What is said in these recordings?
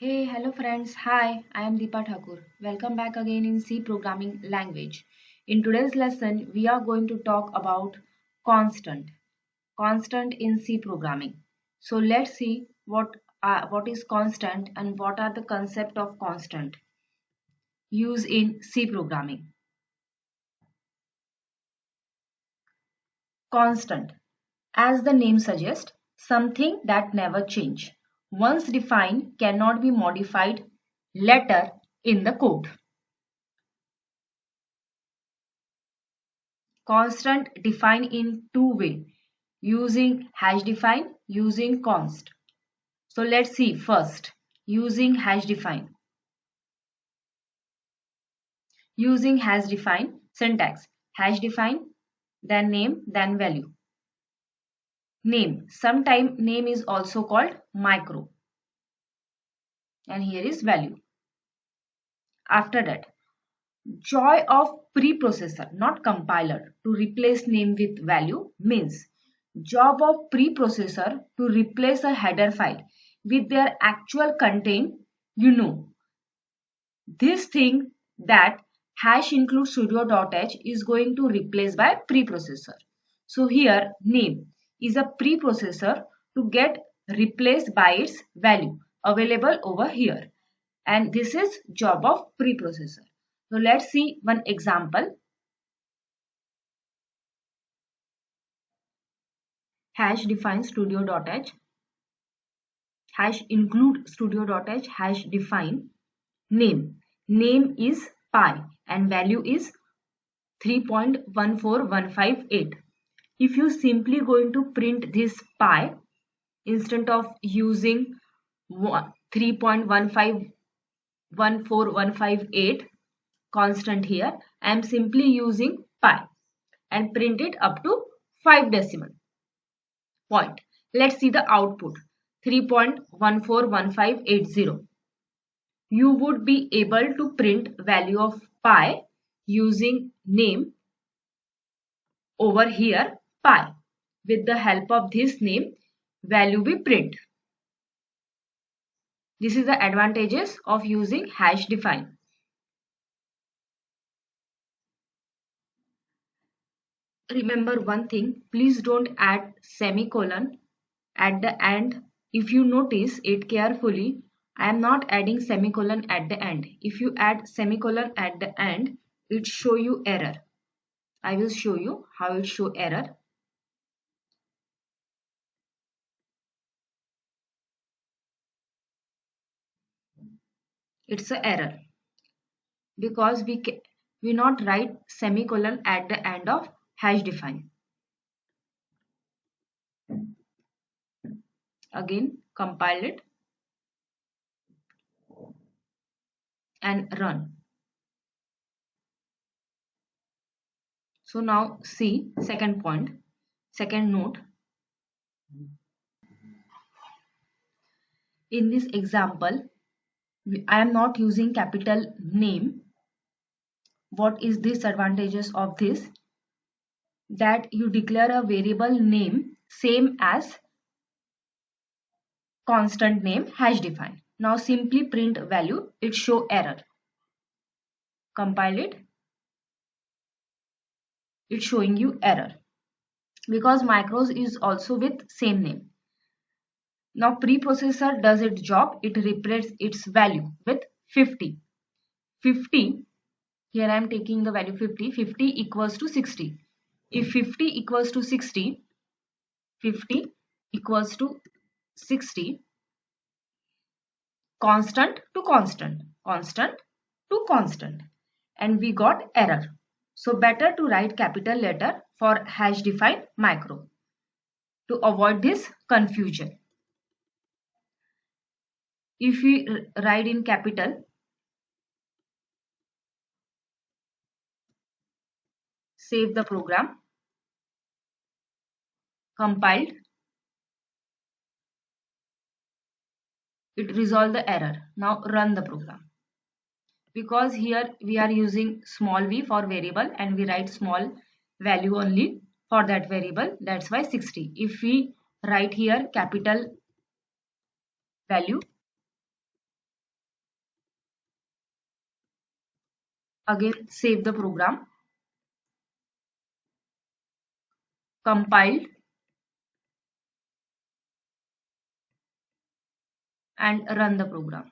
Hey, hello friends. Hi, I am Deepa Thakur. Welcome back again in C programming language. In today's lesson, we are going to talk about constant. Constant in C programming. So let's see what is constant and what are the concept of constant used in C programming. Constant. As the name suggests, something that never change. Once defined cannot be modified later in the code. Constant defined in two ways, using hash define, using const. So let's see first, using hash define. Using hash define syntax, hash define, then name, then value. Name, sometime name is also called micro, and here is value. After that, joy of preprocessor, not compiler, to replace name with value means job of preprocessor to replace a header file with their actual content. This thing that hash include studio.h is going to replace by preprocessor. So here name is a preprocessor to get replaced by its value available over here, and this is job of preprocessor. So let's see one example. Hash define studio.h, hash include studio.h, hash define name. Name is pi and value is 3.14158. If you simply going to print this pi instead of using 3.1514158 constant here, I am simply using pi and print it up to 5 decimal point. Let's see the output, 3.141580. You would be able to print value of pi using name over here pi. With the help of this name, value we print. This is the advantages of using hash define. Remember one thing, please don't add semicolon at the end. If you notice it carefully, I am not adding semicolon at the end. If you add semicolon at the end, it show you error. I will show you how it show error. It's a error because we not write semicolon at the end of hash define. Again compile it and run. So now see second point, second note. In this example, I am not using capital name. What is disadvantages of this? That you declare a variable name same as constant name hash define. Now simply print value, it show error. Compile it, it's showing you error because macros is also with same name. Now preprocessor does its job, it replaces its value with 50. 50, here I am taking the value 50, 50 equals to 60. If 50 equals to 60, 50 equals to 60, constant to constant, constant to constant, and we got error. So better to write capital letter for hash define macro to avoid this confusion. If we write in capital, save the program, compiled, it resolved the error. Now run the program. Because here we are using small v for variable and we write small value only for that variable, that's why 60. If we write here capital value, Again, save the program, compiled, and run the program.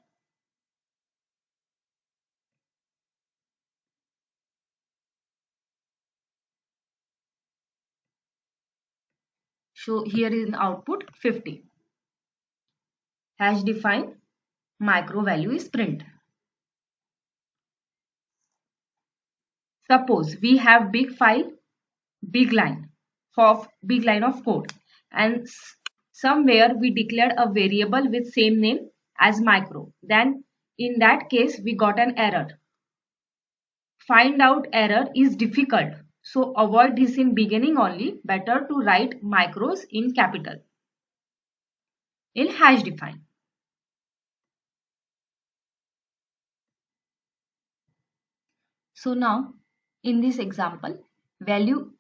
So here is an output 50. Hash define micro value is print. Suppose we have big file, big line of code, and somewhere we declared a variable with same name as micro. Then in that case we got an error. Find out error is difficult, so avoid this in beginning only. Better to write micros in capital in hash define. So now in this example, value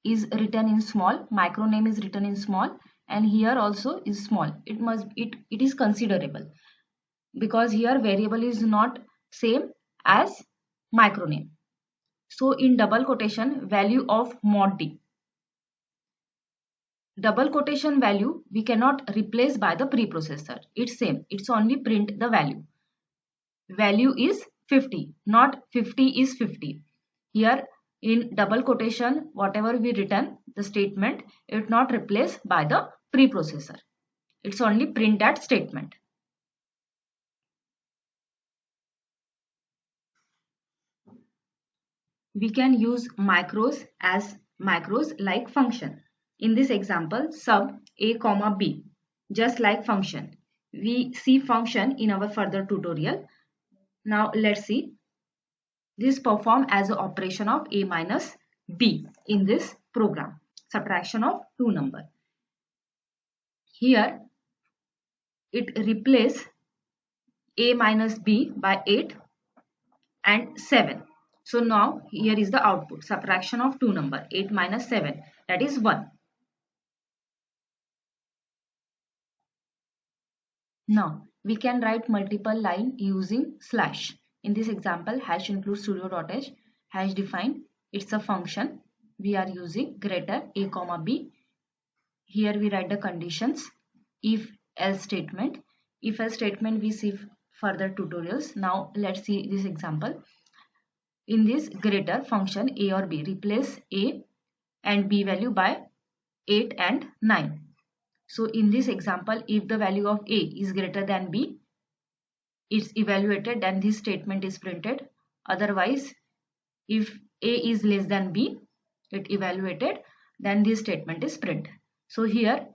is written in small, micro name is written in small, and here also is small. It is considerable because here variable is not same as micro name. So in double quotation, value of mod d. Double quotation value we cannot replace by the preprocessor. It's same. It's only print the value. Value is 50, not 50 is 50. Here in double quotation, whatever we written, the statement, it not replaced by the preprocessor. It's only print that statement. We can use macros as macros like function. In this example, sub a comma b, just like function. We see function in our further tutorial. Now let's see. This perform as an operation of a minus b in this program. Subtraction of two number. Here it replace a minus b by 8 and 7. So now here is the output. Subtraction of two number. 8 minus 7, that is 1. Now we can write multiple line using slash. In this example, hash include studio.h, hash define, it's a function. We are using greater a comma b. Here we write the conditions. If else statement. If else statement we see further tutorials. Now let's see this example. In this greater function a or b, replace a and b value by 8 and 9. So in this example, if the value of a is greater than b, it's evaluated, then this statement is printed. Otherwise, if a is less than b, it evaluated, then this statement is printed. So here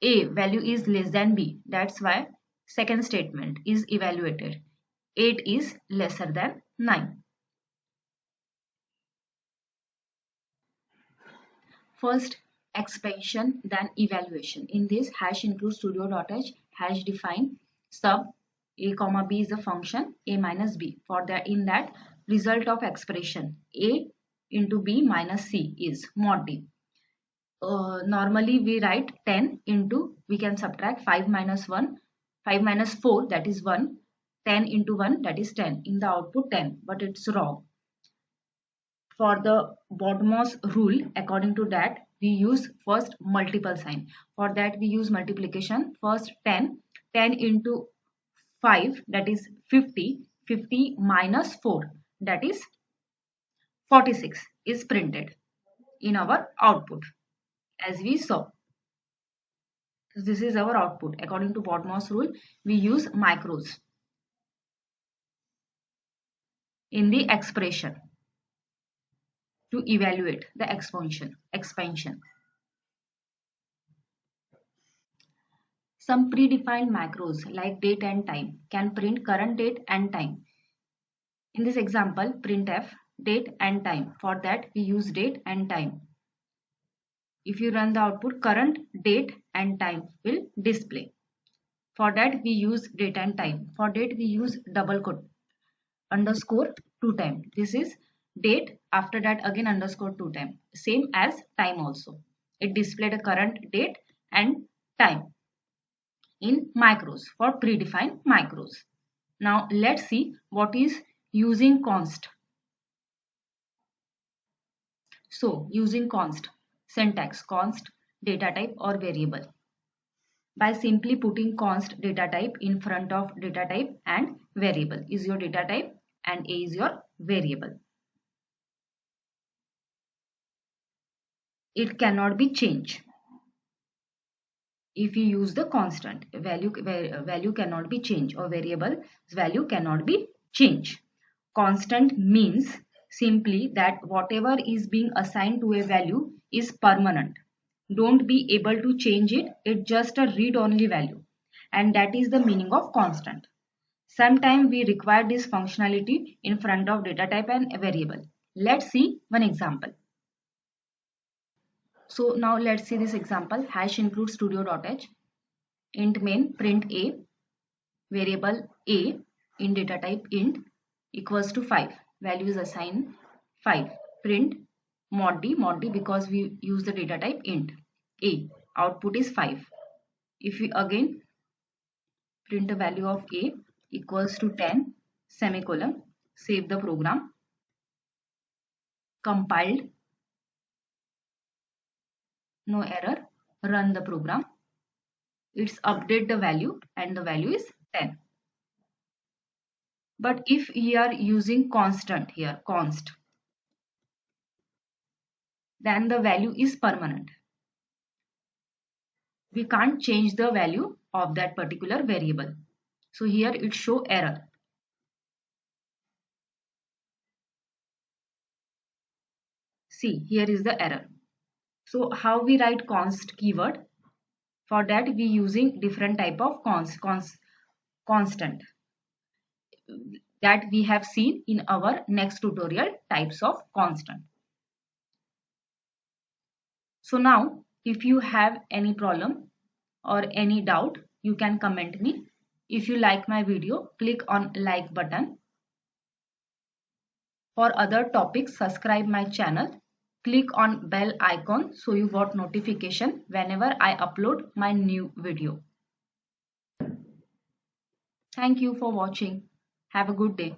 a value is less than b, that's why second statement is evaluated. 8 is lesser than 9. First expansion, then evaluation. In this, hash include studio.h, hash define, sub a comma b is a function, a minus b. For that, in that, result of expression a into b minus c is mod d. Normally we write 10 into, we can subtract 5 minus 1, 5 minus 4, that is 1, 10 into 1, that is 10. In the output 10, but it's wrong. For the BODMAS rule, according to that, we use first multiple sign. For that we use multiplication. First 10 into 5, that is 50, 50 minus 4, that is 46 is printed in our output as we saw. This is our output. According to BODMAS rule, we use micros in the expression to evaluate the expansion. Some predefined macros like date and time can print current date and time. In this example, printf date and time. For that we use date and time. If you run the output, current date and time will display. For that we use date and time. For date we use double quote underscore 2 time. This is date, after that again underscore 2 time. Same as time also. It displayed a current date and time in macros for predefined macros. Now let's see what is using const. So using const, syntax const data type or variable. By simply putting const data type in front of data type and variable is your data type and a is your variable. It cannot be changed. If you use the constant, value cannot be changed, or variable value cannot be changed. Constant means simply that whatever is being assigned to a value is permanent. Don't be able to change it. It's just a read-only value. And that is the meaning of constant. Sometimes we require this functionality in front of data type and a variable. Let's see one example. So now let's see this example. Hash include studio.h. Int main print a, variable a in data type int equals to 5. Value is assigned 5. Print mod d because we use the data type int a. Output is 5. If we again print the value of a equals to 10 semicolon, save the program, compiled, no error, run the program. It's update the value and the value is 10. But if we are using constant here, const, then the value is permanent. We can't change the value of that particular variable. So here it show error. See, here is the error. So how we write const keyword? For that we using different type of constant that we have seen in our next tutorial, types of constant. So now if you have any problem or any doubt, you can comment me. If you like my video, click on like button. For other topics, subscribe my channel. Click on bell icon so you got notification whenever I upload my new video. Thank you for watching. Have a good day.